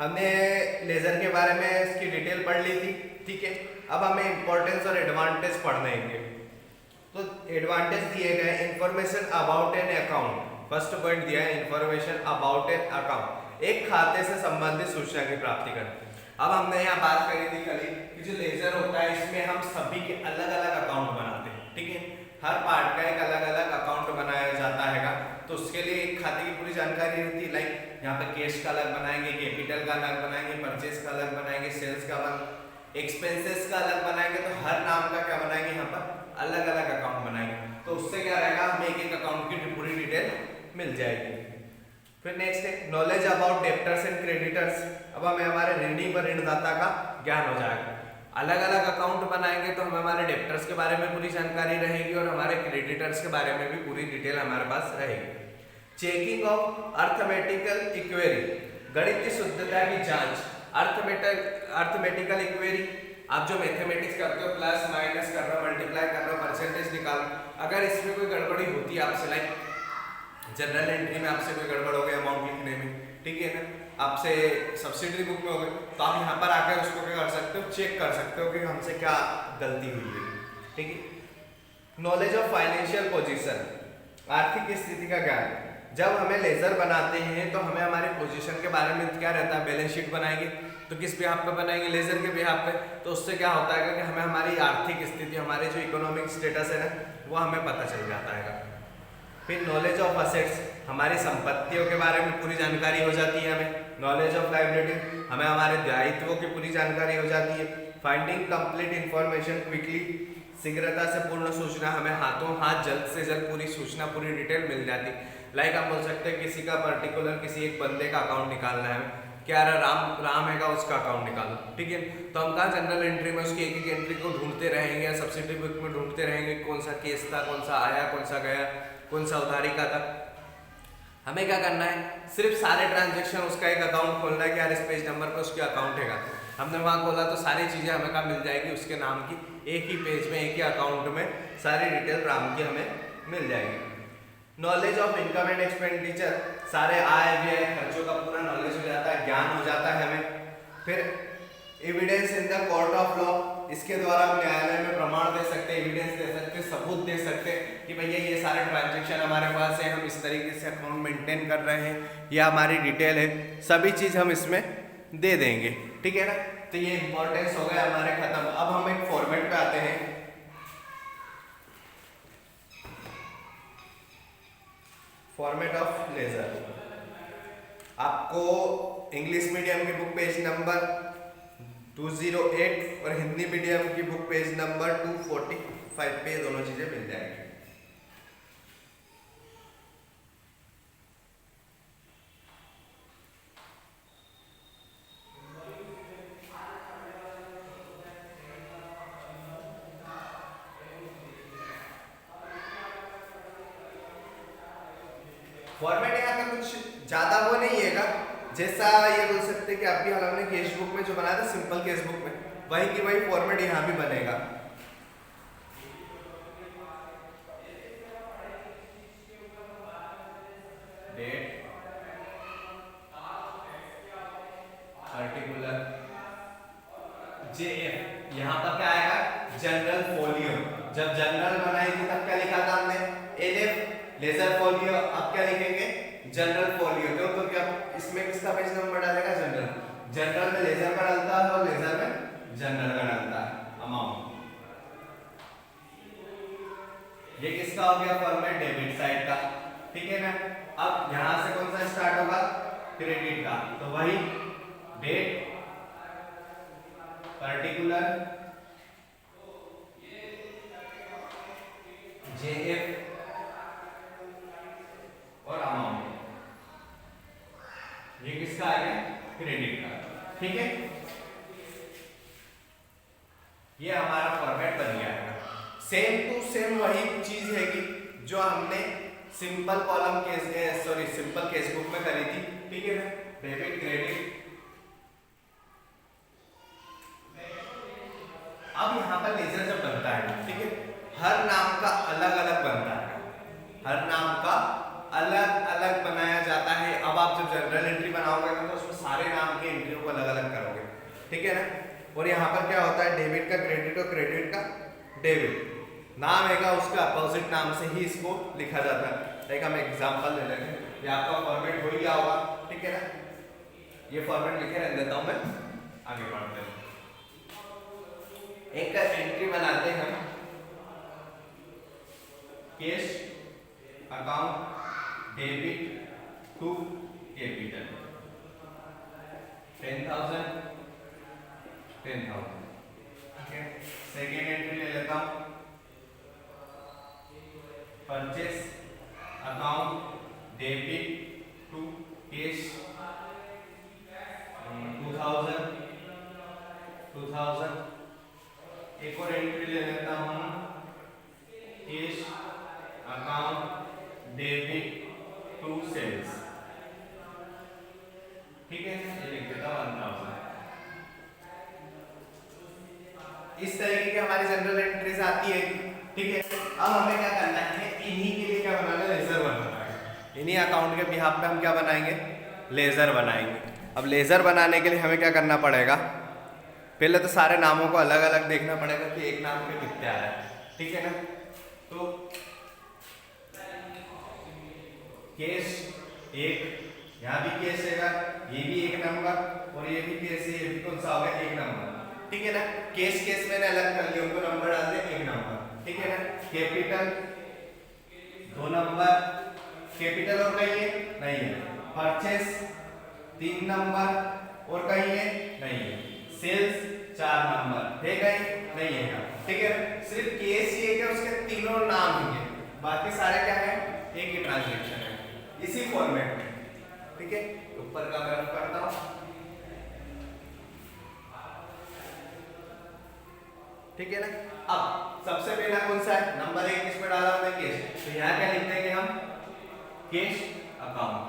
हमने लेजर के बारे में इसकी डिटेल पढ़ ली थी, ठीक है। अब हमें इंपॉर्टेंस और एडवांटेज पढ़ने हैं। तो एडवांटेज दिए गए information about an account. First point दिया है इंफॉर्मेशन अबाउट एन अकाउंट, एक खाते से संबंधित सूचना की प्राप्ति करना। अब हमने यहाँ बात करी थी कल कि जो लेजर होता है इसमें हम सभी के अलग अलग अकाउंट बनाते हैं, ठीक है। हर पार्ट का एक अलग अलग अकाउंट बनाया जाता है, तो उसके लिए एक खाते की पूरी जानकारी रहती है। लाइक यहाँ पे कैश का अलग बनाएंगे, कैपिटल का अलग बनाएंगे, परचेज का अलग बनाएंगे, सेल्स का अलग, एक्सपेंसेस का अलग बनाएंगे। तो हर नाम का क्या बनाएंगे, यहाँ पर अलग अलग अकाउंट बनाएंगे। तो उससे क्या रहेगा, हमें एक एक अकाउंट की पूरी डिटेल मिल जाएगी। फिर नेक्स्ट है knowledge about debtors and creditors. अब हमें हमारे ऋणी व ऋणदाता का ज्ञान हो जाएगा। अलग अलग अकाउंट बनाएंगे तो हमें हमारे डेब्टर्स के बारे में पूरी जानकारी रहेगी और हमारे क्रेडिटर्स के बारे में भी पूरी डिटेल हमारे पास रहेगी। चेकिंग ऑफ अर्थमेटिकल इक्वेरी, गणितीय शुद्धता की जांच। अर्थमेटिकल इक्वेरी, आप जो मैथमेटिक्स करते हो, प्लस माइनस कर रहे हो, मल्टीप्लाई कर रहे हो, परसेंटेज निकाल, अगर इसमें कोई गड़बड़ी होती है आपसे, लाइक जनरल एंट्री में आपसे कोई गड़बड़ हो गया अमाउंट लिखने में, ठीक है ना, आपसे सब्सिडरी बुक में हो गई, तो आप यहाँ पर आकर उसको क्या कर सकते हो, चेक कर सकते हो कि हमसे क्या गलती हुई है, ठीक है। नॉलेज ऑफ फाइनेंशियल पोजीशन, आर्थिक स्थिति का ज्ञान। जब हमें लेजर बनाते हैं तो हमें हमारे पोजीशन के बारे में क्या रहता है, बैलेंस शीट बनाएंगे तो किस बिहाफ पे बनाएंगे, लेजर के बिहाफ पे। तो उससे क्या होता है कि हमें हमारी आर्थिक स्थिति, हमारे जो इकोनॉमिक स्टेटस है ना, वो हमें पता चल जाता है। फिर नॉलेज ऑफ असेट्स, हमारी संपत्तियों के बारे में पूरी जानकारी हो जाती है हमें। नॉलेज ऑफ लायबिलिटी, हमें हमारे दायित्वों की पूरी जानकारी हो जाती है। फाइंडिंग कंप्लीट इंफॉर्मेशन क्विकली, शीघ्रता से पूर्ण सूचना, हमें हाथों हाथ जल्द से जल्द पूरी सूचना, पूरी डिटेल मिल जाती है। लाइक आप बोल सकते हैं किसी का पर्टिकुलर किसी एक बंदे का अकाउंट निकालना है, क्या राम हैगा, उसका अकाउंट निकालो, ठीक है। तो हम कहाँ जनरल एंट्री में उसकी एक एक एंट्री को ढूंढते रहेंगे या सब्सिडी बुक में ढूंढते रहेंगे, कौन सा केस था, कौन सा आया, कौन सा गया, कौन सा उधारी का था। हमें क्या करना है, सिर्फ सारे ट्रांजेक्शन, उसका एक अकाउंट खोलना है कि यार इस पेज नंबर पर उसके अकाउंट है। हमने वहाँ खोला तो सारी चीज़ें हमें कहाँ मिल जाएगी, उसके नाम की, एक ही पेज में, एक ही अकाउंट में सारी डिटेल राम की हमें मिल जाएगी। Knowledge of income and expenditure, सारे आय व्यय खर्चों का पूरा नॉलेज हो जाता है, ज्ञान हो जाता है हमें। फिर evidence in the court of law, इसके द्वारा हम न्यायालय में प्रमाण दे सकते हैं, एविडेंस दे सकते हैं, सबूत दे सकते हैं कि भैया ये सारे ट्रांजेक्शन हमारे पास है, हम इस तरीके से अकाउंट मेंटेन कर रहे हैं, या हमारी डिटेल है, सभी चीज़ हम इसमें दे देंगे, ठीक है ना। तो ये इंपॉर्टेंस हो गया हमारे खत्म। अब हम एक फॉर्मेट पे आते हैं। फॉर्मेट ऑफ लेजर, आपको इंग्लिश मीडियम की बुक पेज नंबर 208 और हिंदी मीडियम की बुक पेज नंबर 245 पे दोनों चीजें मिल जाएंगी। फॉर्मेट यहाँ पे कुछ ज्यादा वो नहीं है, जैसा ये बोल सकते हैं कि अभी हाल हमने केस बुक में जो बनाया था, सिंपल केस बुक में, वही की वही फॉर्मेट यहाँ भी बनेगा। डेट, पर्टिकुलर, जेएफ, यहाँ पर क्या आएगा, जनरल फोलियो। जब जनरल बनाई थी तब क्या लिखा था हमने, एलएफ, लेजर फोलियो। अब क्या लिखेंगे, जनरल फोलियो। तो क्या इसमें किसका पेज नंबर डालेगा, जनरल। जनरल में लेजर का डालता है और लेजर में जनरल का डालता है अमाउंट। ये किसका हो गया फॉर्मेट, डेबिट साइड का, ठीक है ना। अब यहां से कौन सा स्टार्ट होगा, क्रेडिट का। तो वही डेट, पर्टिकुलर, जेएफ और अमाउंट। ये किसका आ गया, क्रेडिट का, ठीक है। ये हमारा फॉर्मेट बन गया है। सेम टू सेम वही चीज है कि जो हमने simple column case, simple case book में करी थी, ठीक है ना। Debit, credit. अब यहाँ पर लेजर जब बनता है, ठीक है, हर नाम का अलग अलग बनता है, हर नाम का अलग अलग बनाया जाता है। अब आप जब जनरल एंट्री बनाओगे तो उसमें सारे नाम के एंट्रियों को डेबिट का क्रेडिट और क्रेडिट का डेबिट। नाम है उसका अपोजिट नाम से ही इसको लिखा जाता है। एक हम एग्जांपल ले लेते हैं, ये आपका फॉर्मेट हो ही गया होगा, ठीक है ना। ये फॉर्मेट लिखे रख देता हूं मैं, आगे बढ़ते हैं। एक एंट्री बनाते हैं हम, cash account debit to capital 10,000 10,000, ठीक है। सेकेंड एंट्री ले लेता हूं, purchase account debit to cash 2000। एक और एंट्री ले लेता हूं, cash account debit to sales, ठीक है। ये लिख देता हूं 1000। इस तरीके की हमारी जनरल एंट्रीज आती है, ठीक है। अब हमें क्या करना है, इन्हीं के लिए क्या बनाना है, लेजर बनाना है। इन्हीं अकाउंट के बिहाफ पे हम क्या बनाएंगे, लेजर बनाएंगे। अब लेजर बनाने के लिए हमें क्या करना पड़ेगा, पहले तो सारे नामों को अलग अलग देखना पड़ेगा कि एक नाम पे कितने आ रहा है, ठीक है ना। तो केस एक, यहाँ भी केस है, ये भी एक नंबर और ये भी केस है, ये भी कौन सा होगा, एक नंबर, ठीक है ना। केस केस मैंने अलग कर लिया, उनको नंबर डाल दिया, एक नंबर, ठीक है ना। कैपिटल 2 नंबर, कैपिटल और कहीं है नहीं है। परचेस 3 नंबर और कहीं है नहीं है। सेल्स 4 नंबर है कहीं नहीं है, ठीक है। सिर्फ केस ये है कि उसके तीनों नाम होंगे, बाकी सारे क्या है, एक ही ट्रांजैक्शन है, इसी फॉर्मेट में, ठीक है। ऊपर का मैं रफ करता हूं, ठीक है ना। अब सबसे पहला कौन सा है, नंबर 1 किस पे डाला हमने, केस। तो यहाँ क्या लिख देंगे हम, कैश अकाउंट।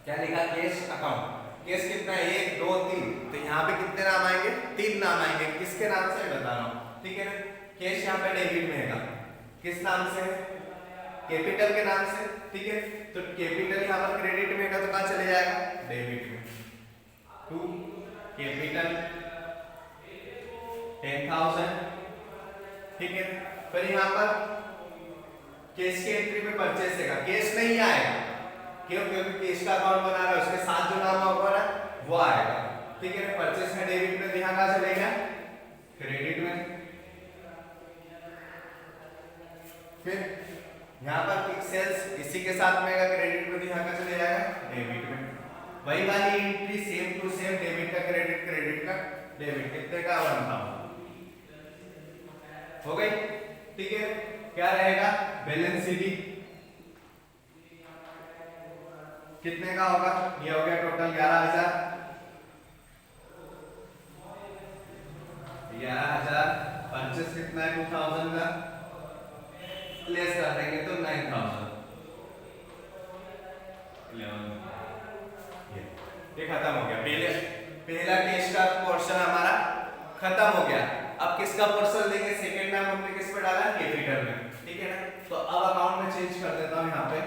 क्या लिखा, कैश अकाउंट। केस कितना है, 1 2 3, तो यहाँ पे कितने नाम आएंगे, 3 नाम आएंगे। किसके नाम से बता रहा हूँ, ठीक है ना। कैश यहाँ पे डेबिट में है, किस नाम से है, कैपिटल के नाम से, ठीक है। तो कैपिटल यहाँ पर क्रेडिट में है तो कहाँ चले जाएगा, डेबिट में। टू कैपिटल 10,000, ठीक है। फिर यहाँ पर केस की एंट्री में परचेस है, केस नहीं आएगा, क्यों, क्योंकि केस का अकाउंट बना रहा है, उसके साथ जो नाम होगा ना वो आएगा, ठीक है। परचेस में डेबिट में, यहाँ कहाँ चलेगा, क्रेडिट में। फिर यहाँ पर सेल्स इसी के साथ में आएगा, क्रेडिट में, यहाँ का चले जाएगा डेबिट में। वही वाली entry same to same, debit का क्रेडिट, क्रेडिट का डेबिट, कितने का 1,000 हो गई, ठीक है। क्या रहेगा, बैलेंस शीट कितने का होगा, ये हो गया टोटल 11,000, 11,000। परचेस कितना है, 2,000 का, लेस कर देंगे तो 9,000, ये खत्म हो गया। पहला केस का पोर्शन हमारा खत्म हो गया। अब किसका पोर्शन देंगे, सेकंड नाम हमने किस पे डाला, कैपिटल में, ठीक है ना। तो अब अकाउंट में चेंज कर देता हूं यहाँ पे,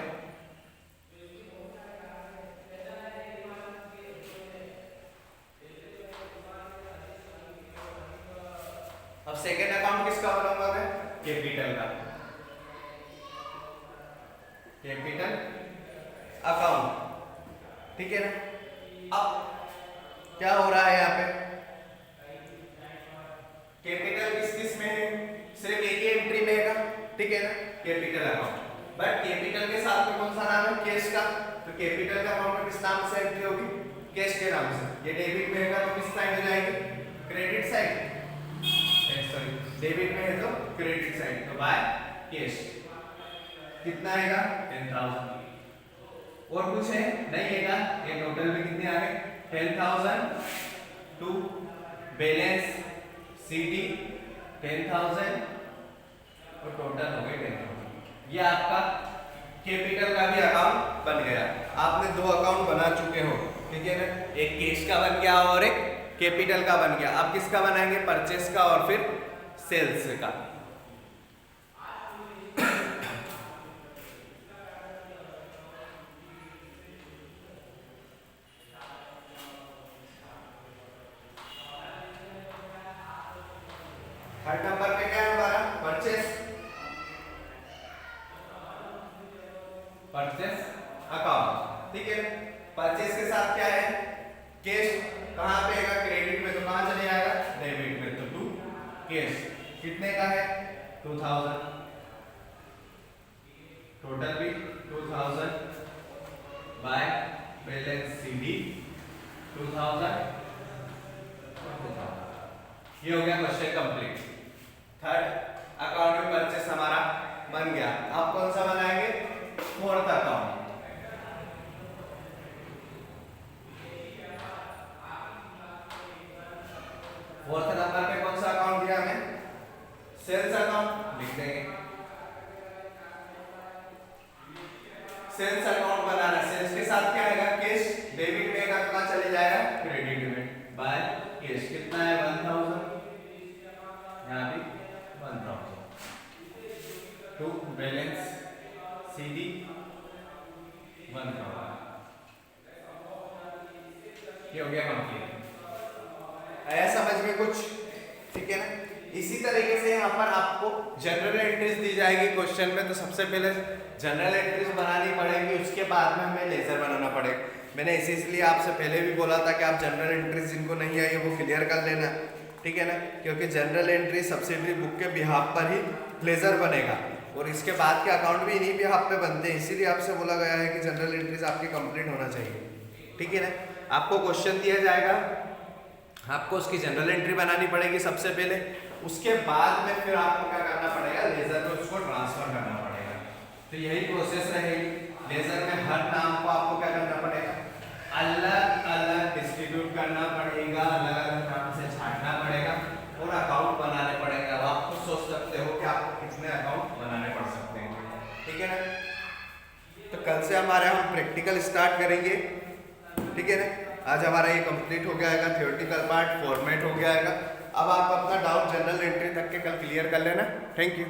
अब सेकंड अकाउंट किसका बनाऊंगा मैं, कैपिटल का, कैपिटल अकाउंट, ठीक है ना। अब क्या हो रहा है यहाँ पे, कैपिटल किस किस में है, सिर्फ एक ही एंट्री में है, ठीक है ना, कैपिटल अकाउंट। बट कैपिटल के साथ में कौन सा नाम है, कैश का, तो कैपिटल का अकाउंट में किस नाम से एंट्री होगी, कैश के नाम से। ये डेबिट में है तो किस साइड में जाएगी, क्रेडिट साइड, सॉरी डेबिट में है तो क्रेडिट साइड, तो बाय कैश। कितना आएगा, 10,000। और कुछ है नहीं है, ये टोटल में कितने आ गए, 10,000 टू बैलेंस सीडी 10,000 और टोटल हो गए 10,000। ये आपका कैपिटल का भी अकाउंट बन गया। आपने 2 अकाउंट बना चुके हो, ठीक है ना, एक कैश का बन गया और एक कैपिटल का बन गया। अब किसका बनाएंगे, परचेस का और फिर सेल्स का। नंबर पे क्या है हमारा परचेस अकाउंट, ठीक है। परचेस के साथ क्या है कैश, कहां पे आएगा क्रेडिट में, तो कहां चले जाएगा डेबिट में, तो टू कैश कितने का है 2000, टोटल भी 2000 बाय बैलेंस सीडी 2000, ये हो गया क्वेश्चन कंप्लीट। थर्ड अकाउंट में परचेस हमारा बन गया। अब कौन सा बनाएंगे फोर्थ अकाउंट। फोर्थ नंबर पे कौन सा अकाउंट दिया हमें सेल्स अकाउंट, लिख देंगे सेल्स अकाउंट बनाना। सेल्स के साथ क्या आएगा कैश, डेबिट में का कहां चले जाएगा क्रेडिट में बाय कैश, कितना है 1000, यहां भी 1000 टू बैलेंस सीडी 1000, ये हो गया कंप्लीट। आया समझ में कुछ, ठीक है ना। इसी तरीके से यहाँ पर आपको जनरल एंट्रीज दी जाएगी क्वेश्चन में, तो सबसे पहले जनरल एंट्रीज बनानी पड़ेगी, उसके बाद में हमें लेजर बनाना पड़ेगा। मैंने इसलिए आपसे पहले भी बोला था कि आप जनरल एंट्रीज जिनको नहीं आई वो क्लियर कर लेना, ठीक है ना, क्योंकि जनरल एंट्री सब्सिडरी बुक के बिहाफ पर ही लेजर बनेगा और इसके बाद के अकाउंट भी इन्हीं बिहाफ पे बनते हैं, इसीलिए आपसे बोला गया है कि जनरल एंट्रीज आपकी कंप्लीट होना चाहिए, ठीक है ना। आपको क्वेश्चन दिया जाएगा, आपको उसकी जनरल एंट्री बनानी पड़ेगी सबसे पहले, उसके बाद में फिर आपको क्या करना पड़ेगा लेजर में उसको ट्रांसफर करना पड़ेगा। तो यही प्रोसेस रहेगी। लेजर में हर नाम को आपको क्या करना पड़ेगा अलग अलग डिस्ट्रीब्यूट करना पड़ेगा, अलग अलग नाम से छांटना पड़ेगा और अकाउंट बनाने पड़ेंगे। अब आप खुद सोच सकते हो कि आपको कितने अकाउंट बनाने पड़ सकते हैं, ठीक है ना। तो कल से हमारे हम प्रैक्टिकल स्टार्ट करेंगे, ठीक है ना। आज हमारा ये कंप्लीट हो गया है, थ्योरेटिकल पार्ट फॉर्मेट हो गया है। अब आप अपना डाउट जनरल एंट्री तक के कल क्लियर कर लेना। Thank you.